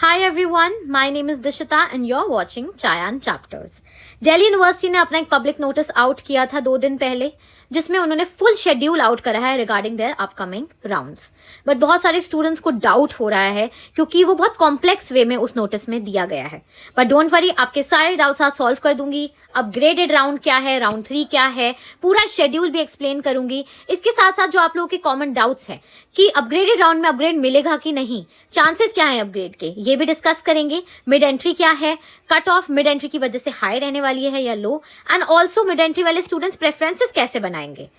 Hi everyone, my name is Dishita and you're watching Chayan Chapters. Delhi university ने अपना एक public notice out किया था 2 दिन पहले, जिसमें उन्होंने फुल शेड्यूल आउट करा है regarding their upcoming rounds. But बहुत सारे स्टूडेंट्स को डाउट हो रहा है क्योंकि वो बहुत कॉम्प्लेक्स वे में उस नोटिस में दिया गया है. बट डोंट वरी, आपके सारे डाउट्स आज सॉल्व कर दूंगी. अपग्रेडेड राउंड क्या है, राउंड 3 क्या है, पूरा शेड्यूल भी एक्सप्लेन करूंगी. इसके साथ साथ जो आप लोगों के कॉमन डाउट्स है कि अपग्रेडेड राउंड में अपग्रेड मिलेगा कि नहीं, चांसेस क्या है अपग्रेड के, ये भी डिस्कस करेंगे. मिड एंट्री क्या है, कट ऑफ मिड एंट्री की वजह से हाई रहने वाली है या लो, एंड ऑल्सो मिड एंट्री वाले स्टूडेंट्स प्रेफरेंसेस कैसे बनाएंगे,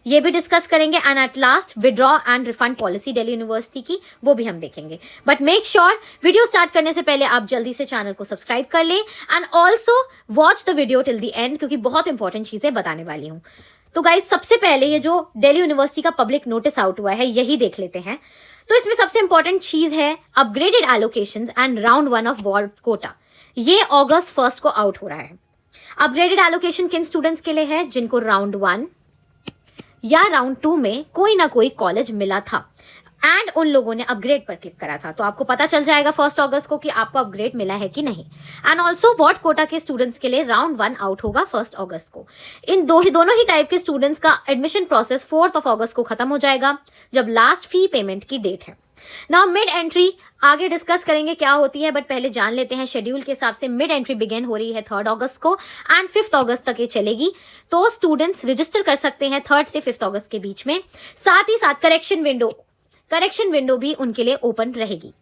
ये भी डिस्कस करेंगे. And at last withdraw and refund policy Delhi university की, वो भी हम देखेंगे. But make sure video start करने से पहले आप जल्दी से चैनल को सब्सक्राइब कर लें and also watch the video till the end, क्योंकि बहुत इंपॉर्टेंट चीजें बताने वाली हूँ. तो गाइस, सबसे पहले ये जो दिल्ली यूनिवर्सिटी का पब्लिक नोटिस आउट हुआ है यही देख लेते हैं. तो इसमें सबसे इंपॉर्टेंट चीज है upgraded allocations and round 1 of ward quota. ये अगस्त 1 को आउट हो रहा है. अपग्रेडेड एलोकेशन किन स्टूडेंट्स के लिए है, जिनको राउंड 1 या राउंड 2 में कोई ना कोई कॉलेज मिला था एंड उन लोगों ने अपग्रेड पर क्लिक करा था. तो आपको पता चल जाएगा 1 अगस्त को कि आपको अपग्रेड मिला है कि नहीं. एंड ऑल्सो वार्ड कोटा के स्टूडेंट्स के लिए राउंड 1 आउट होगा 1 अगस्त को. इन दोनों ही टाइप के स्टूडेंट्स का एडमिशन प्रोसेस 4 अगस्त को खत्म हो जाएगा, जब लास्ट फी पेमेंट की डेट है. नाउ मिड एंट्री आगे डिस्कस करेंगे क्या होती है, बट पहले जान लेते हैं शेड्यूल के हिसाब से. मिड एंट्री बिगिन हो रही है 3 अगस्त को एंड 5 अगस्त तक ये चलेगी. तो स्टूडेंट्स रजिस्टर कर सकते हैं 3 से 5 अगस्त के बीच में. साथ ही साथ करेक्शन विंडो भी उनके लिए ओपन रहेगी.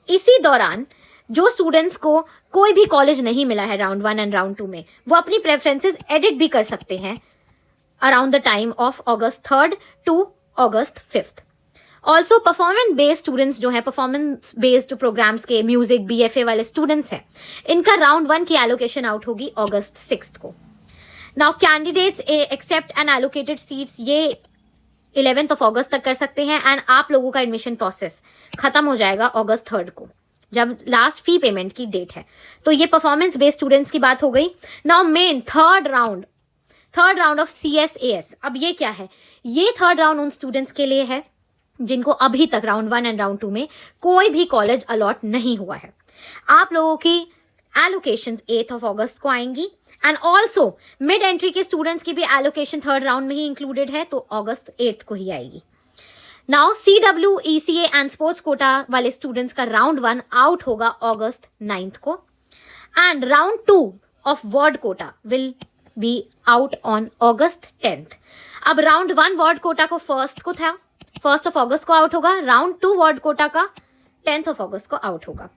इसी दौरान जो स्टूडेंट्स को कोई भी कॉलेज नहीं मिला है राउंड 1 एंड राउंड 2 में, वो अपनी प्रेफरेंसेस एडिट भी कर सकते हैं around the time of August 3 to August 5. Also performance based students जो है, परफॉर्मेंस बेस्ड प्रोग्राम्स के म्यूजिक BFA वाले स्टूडेंट्स हैं, इनका राउंड 1 की एलोकेशन आउट होगी अगस्त 6 को. Now candidates accept and allocated seats ये 11 अगस्त तक कर सकते हैं एंड आप लोगों का एडमिशन प्रोसेस खत्म हो जाएगा अगस्त 3 को, जब लास्ट फी पेमेंट की डेट है. तो ये परफॉर्मेंस बेस्ड स्टूडेंट्स की बात हो गई. Now main third round of CSAS. अब ये क्या है, ये थर्ड राउंड उन स्टूडेंट्स के लिए है जिनको अभी तक राउंड 1 एंड राउंड 2 में कोई भी कॉलेज अलॉट नहीं हुआ है. आप लोगों की एलोकेशंस 8 अगस्त को आएंगी एंड ऑल्सो मिड एंट्री के स्टूडेंट्स की भी एलोकेशन थर्ड राउंड में ही इंक्लूडेड है, तो अगस्त 8 को ही आएगी. Now CW, ECA and sports quota वाले स्टूडेंट्स का राउंड 1 आउट होगा अगस्त 9 को and round 2 of ward quota will be out on August 10. अब राउंड 1 वार्ड कोटा को 1 को था, 1 अगस्त को आउट होगा. राउंड 2 वार्ड कोटा का 10 अगस्त को आउट होगा.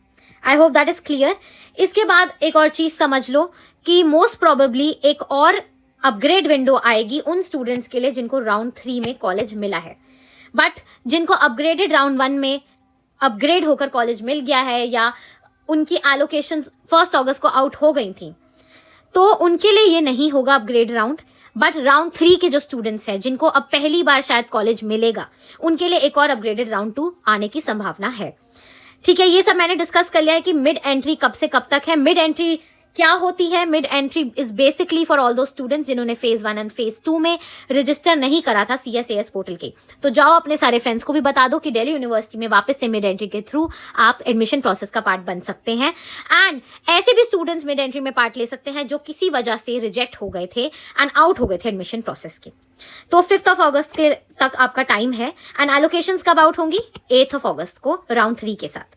I hope that is clear. इसके बाद एक और चीज समझ लो कि मोस्ट प्रोबेबली एक और अपग्रेड विंडो आएगी उन स्टूडेंट्स के लिए जिनको राउंड 3 में कॉलेज मिला है, बट जिनको अपग्रेडेड राउंड 1 में अपग्रेड होकर कॉलेज मिल गया है या उनकी एलोकेशन 1 अगस्त को आउट हो गई थी, तो उनके लिए ये नहीं होगा अपग्रेड राउंड. बट राउंड 3 के जो स्टूडेंट्स हैं जिनको अब पहली बार शायद कॉलेज मिलेगा, उनके लिए एक और अपग्रेडेड राउंड 2 आने की संभावना है. ठीक है, ये सब मैंने डिस्कस कर लिया है कि मिड एंट्री कब से कब तक है. मिड एंट्री क्या होती है, mid entry is basically for all दो स्टूडेंट्स जिन्होंने फेज 1 एंड फेज 2 में रजिस्टर नहीं करा था CSAS पोर्टल के. तो जाओ अपने सारे फ्रेंड्स को भी बता दो कि दिल्ली यूनिवर्सिटी में वापस से मिड एंट्री के थ्रू आप एडमिशन प्रोसेस का पार्ट बन सकते हैं. एंड ऐसे भी स्टूडेंट्स मिड एंट्री में पार्ट ले सकते हैं जो किसी वजह से रिजेक्ट हो गए थे एंड आउट हो गए थे एडमिशन प्रोसेस के. तो 5 अगस्त के तक आपका टाइम है एंड एलोकेशंस कब आउट होंगी, 8 अगस्त को राउंड 3 के साथ.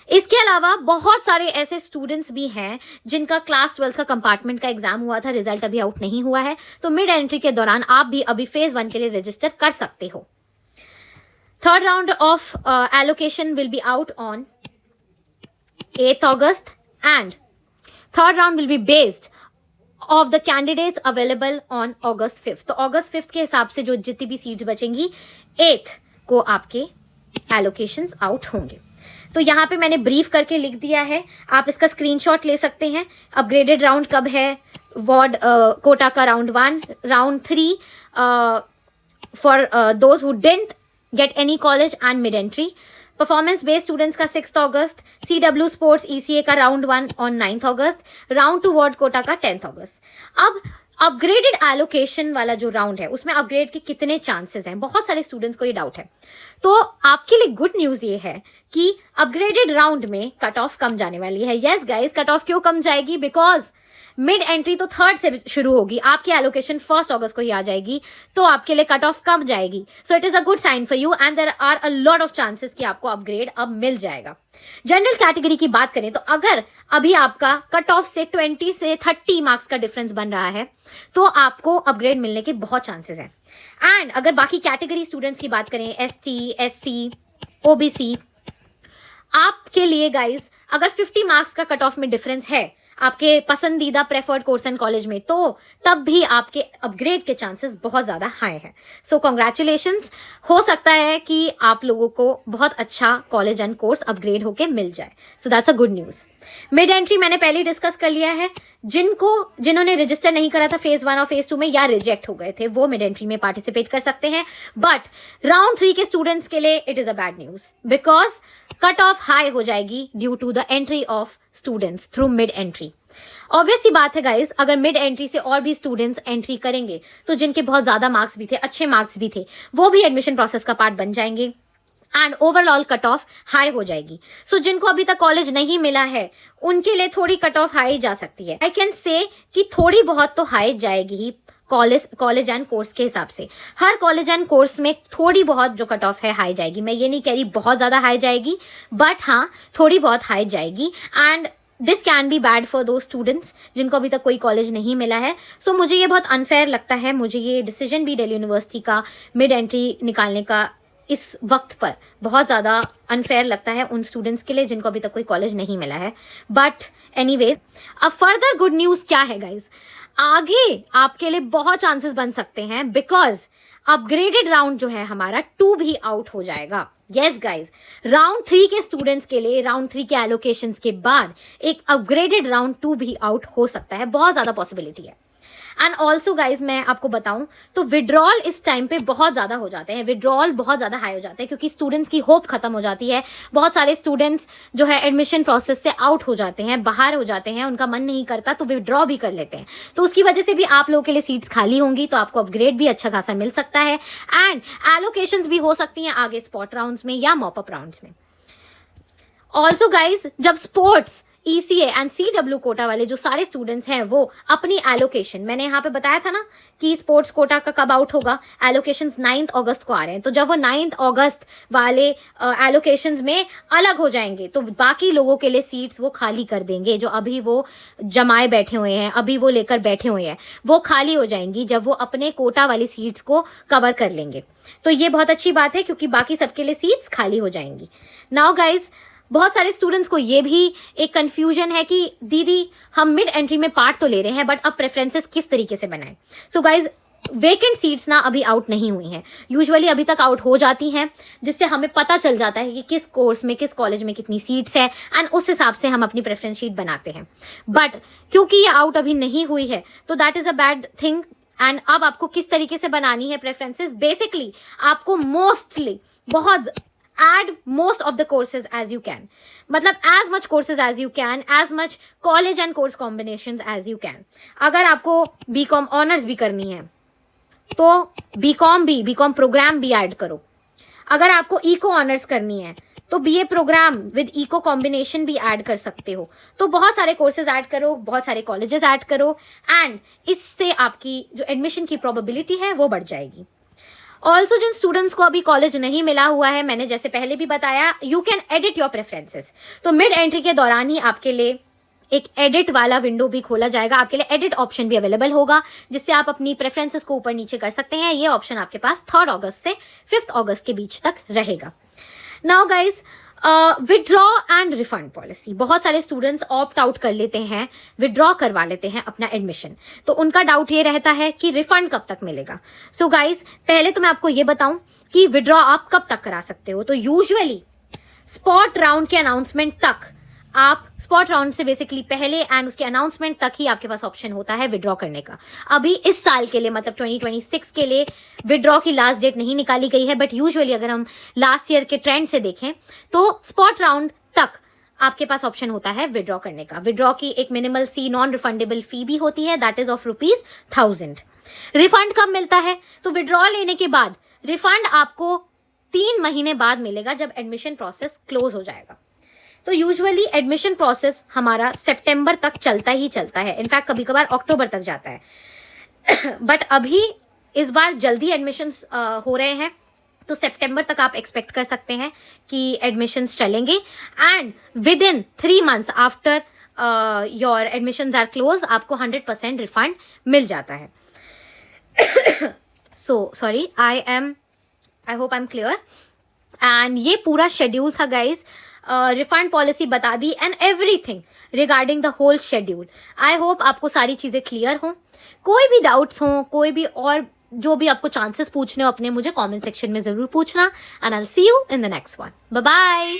इसके अलावा बहुत सारे ऐसे स्टूडेंट्स भी हैं जिनका क्लास 12 का कंपार्टमेंट का एग्जाम हुआ था, रिजल्ट अभी आउट नहीं हुआ है. तो मिड एंट्री के दौरान आप भी अभी फेज 1 के लिए रजिस्टर कर सकते हो. Third round of allocation will be out on 8 August and third round will be based of the candidates available on August 5. तो अगस्त 5 के हिसाब से जो जितनी भी सीट्स बचेंगी 8 को आपके एलोकेशंस आउट होंगे. तो यहाँ पे मैंने ब्रीफ करके लिख दिया है, आप इसका स्क्रीनशॉट ले सकते हैं. अपग्रेडेड राउंड कब है, वार्ड कोटा का round 1, round 3 for those who didn't get any college and mid entry. Performance based students का 6 अगस्त, CW स्पोर्ट्स ECA का round 1 on 9 August, round 2 ward quota का 10 अगस्त. अब अपग्रेडेड एलोकेशन वाला जो राउंड है उसमें अपग्रेड के कितने चांसेस हैं, बहुत सारे स्टूडेंट्स को ये डाउट है। तो आपके लिए गुड न्यूज ये है कि अपग्रेडेड राउंड में कट ऑफ कम जाने वाली है। यस गाइस, कट ऑफ क्यों कम जाएगी? बिकॉज मिड एंट्री तो 3rd से शुरू होगी, आपकी एलोकेशन 1 अगस्त को ही आ जाएगी, तो आपके लिए कट ऑफ कम जाएगी। So it is a good sign for you and there are a lot of chances कि आपको अपग्रेड अब मिल जाएगा। जनरल कैटेगरी की बात करें तो अगर अभी आपका कट ऑफ से 20 से 30 मार्क्स का डिफरेंस बन रहा है तो आपको अपग्रेड मिलने के बहुत चांसेस हैं। एंड अगर बाकी कैटेगरी स्टूडेंट्स की बात करें, ST, SC, OBC, आपके लिए गाइस अगर 50 मार्क्स का कट ऑफ में डिफरेंस है आपके पसंदीदा प्रेफर्ड कोर्स एंड कॉलेज में, तो तब भी आपके अपग्रेड के चांसेस बहुत ज्यादा हाई हैं। सो कॉन्ग्रेचुलेशंस, हो सकता है कि आप लोगों को बहुत अच्छा कॉलेज एंड कोर्स अपग्रेड होके मिल जाए। So that's a good news. Mid entry मैंने पहले डिस्कस कर लिया है। जिन्होंने रजिस्टर नहीं करा था फेज 1 और फेज 2 में या रिजेक्ट हो गए थे, वो मिड एंट्री में पार्टिसिपेट कर सकते हैं। बट राउंड 3 के स्टूडेंट्स के लिए it is a bad news because cut off high हो जाएगी due to the entry of students through mid entry. Obvious सी बात है गाइस, अगर मिड एंट्री से और भी स्टूडेंट्स एंट्री करेंगे तो जिनके बहुत ज्यादा मार्क्स भी थे, अच्छे मार्क्स भी थे, वो भी एडमिशन प्रोसेस का पार्ट बन जाएंगे and overall cut off high हो जाएगी। सो जिनको अभी तक कॉलेज नहीं मिला है उनके लिए थोड़ी कट ऑफ हाई जा सकती है। आई कैन से कि थोड़ी बहुत तो हाई जाएगी ही कॉलेज एंड कोर्स के हिसाब से। हर कॉलेज एंड कोर्स में थोड़ी बहुत जो कट ऑफ है हाई जाएगी। मैं ये नहीं कह रही बहुत ज्यादा हाई जाएगी, बट हाँ थोड़ी बहुत हाई जाएगी and this can be bad for दो स्टूडेंट्स जिनको अभी तक कोई कॉलेज नहीं मिला है। सो मुझे ये बहुत अनफेयर लगता है। मुझे ये डिसीजन भी दिल्ली यूनिवर्सिटी का मिड एंट्री निकालने का इस वक्त पर बहुत ज़्यादा अनफेयर लगता है उन स्टूडेंट्स के लिए जिनको अभी तक कोई कॉलेज नहीं मिला है। बट एनीवेज, अब फर्दर गुड न्यूज़ क्या है गाइज, आगे आपके लिए बहुत चांसेस बन सकते हैं बिकॉज अपग्रेडेड राउंड जो है हमारा 2 भी आउट हो जाएगा। यस गाइज, राउंड 3 के स्टूडेंट्स के लिए राउंड 3 के एलोकेशंस के बाद एक अपग्रेडेड राउंड 2 भी आउट हो सकता है, बहुत ज़्यादा पॉसिबिलिटी है। एंड ऑल्सो गाइज मैं आपको बताऊं तो विड्रॉल इस टाइम पे बहुत ज़्यादा हो जाते हैं, विड्रॉल बहुत ज़्यादा हाई हो जाते हैं क्योंकि स्टूडेंट्स की होप खत्म हो जाती है। बहुत सारे स्टूडेंट्स जो है एडमिशन प्रोसेस से आउट हो जाते हैं, बाहर हो जाते हैं, उनका मन नहीं करता तो विड्रॉ भी कर लेते हैं। तो उसकी वजह से भी आप लोगों के लिए सीट्स खाली होंगी, तो आपको अपग्रेड भी अच्छा खासा मिल सकता है एंड एलोकेशंस भी हो सकती हैं आगे स्पॉट राउंड्स में या मॉपअप राउंड्स में। ऑल्सो गाइज, जब sports ECA and CW quota वाले जो सारे स्टूडेंट्स हैं वो अपनी एलोकेशन, मैंने यहाँ पे बताया था ना कि स्पोर्ट्स कोटा का कब आउट होगा, एलोकेशंस 9 अगस्त को आ रहे हैं। तो जब वो 9 अगस्त वाले एलोकेशंस में अलग हो जाएंगे तो बाकी लोगों के लिए सीट्स वो खाली कर देंगे। जो अभी वो जमाए बैठे हुए हैं, अभी वो लेकर बैठे हुए हैं, वो खाली हो जाएंगी जब वो अपने कोटा वाली सीट्स को कवर कर लेंगे। तो ये बहुत अच्छी बात है क्योंकि बाकी सबके लिए सीट्स खाली हो जाएंगी। नाउ गाइज, बहुत सारे स्टूडेंट्स को ये भी एक कंफ्यूजन है कि दीदी हम मिड एंट्री में पार्ट तो ले रहे हैं बट अब प्रेफरेंसेस किस तरीके से बनाएं। सो गाइज, वेकेंट सीट्स ना अभी आउट नहीं हुई हैं, यूजुअली अभी तक आउट हो जाती हैं जिससे हमें पता चल जाता है कि किस कोर्स में किस कॉलेज में कितनी सीट्स है एंड उस हिसाब से हम अपनी प्रेफरेंस शीट बनाते हैं। बट क्योंकि ये आउट अभी नहीं हुई है तो that is a bad thing. And अब आपको किस तरीके से बनानी है प्रेफरेंसेस, बेसिकली आपको मोस्टली बहुत add most of the courses as you can, मतलब as much courses as you can, as much college and course combinations as you can। अगर आपको BCom ऑनर्स भी करनी है तो BCom प्रोग्राम भी ऐड करो। अगर आपको इको ऑनर्स करनी है तो BA programme with eco combination भी ऐड कर सकते हो। तो बहुत सारे कोर्सेज ऐड करो, बहुत सारे कॉलेजेस ऐड करो एंड इससे आपकी जो एडमिशन की प्रोबेबिलिटी है वो बढ़ जाएगी। ऑल्सो जिन स्टूडेंट्स को अभी कॉलेज नहीं मिला हुआ है, मैंने जैसे पहले भी बताया, you can edit your preferences. तो मिड एंट्री के दौरान ही आपके लिए एक एडिट वाला विंडो भी खोला जाएगा, आपके लिए एडिट ऑप्शन भी अवेलेबल होगा जिससे आप अपनी प्रेफरेंसेस को ऊपर नीचे कर सकते हैं। ये ऑप्शन आपके पास 3 अगस्त से 5 अगस्त के बीच तक रहेगा। Now guys, withdraw and refund policy, बहुत सारे स्टूडेंट्स ऑप्ट आउट कर लेते हैं, विड्रॉ करवा लेते हैं अपना एडमिशन, तो उनका डाउट ये रहता है कि रिफंड कब तक मिलेगा। सो गाइज, पहले तो मैं आपको ये बताऊं कि विड्रॉ आप कब तक करा सकते हो। तो यूजुअली स्पॉट राउंड के अनाउंसमेंट तक, आप स्पॉट राउंड से बेसिकली पहले एंड उसके अनाउंसमेंट तक ही आपके पास ऑप्शन होता है विड्रॉ करने का। अभी इस साल के लिए मतलब 2026 के लिए विड्रॉ की लास्ट डेट नहीं निकाली गई है, बट यूजुअली अगर हम लास्ट ईयर के ट्रेंड से देखें तो स्पॉट राउंड तक आपके पास ऑप्शन होता है विड्रॉ करने का। विड्रॉ की एक मिनिमल सी नॉन रिफंडेबल फी भी होती है, दैट इज ऑफ ₹1000। रिफंड कब मिलता है? तो विड्रॉ लेने के बाद रिफंड आपको 3 महीने बाद मिलेगा, जब एडमिशन प्रोसेस क्लोज हो जाएगा। तो यूजुअली एडमिशन प्रोसेस हमारा सितंबर तक चलता ही चलता है, इनफैक्ट कभी कभार अक्टूबर तक जाता है। बट अभी इस बार जल्दी एडमिशन्स हो रहे हैं, तो सितंबर तक आप एक्सपेक्ट कर सकते हैं कि एडमिशन्स चलेंगे, and within 3 months after your admissions are close आपको 100% रिफंड मिल जाता है। So sorry, I hope I am clear. And ये पूरा शेड्यूल था गाइज, रिफंड पॉलिसी बता दी and everything regarding the whole schedule. I hope आपको सारी चीज़ें क्लियर हों। कोई भी डाउट्स हों, कोई भी और जो भी आपको चांसेस पूछने हो अपने, मुझे कमेंट सेक्शन में ज़रूर पूछना, and I will see you in the next one. Bye bye.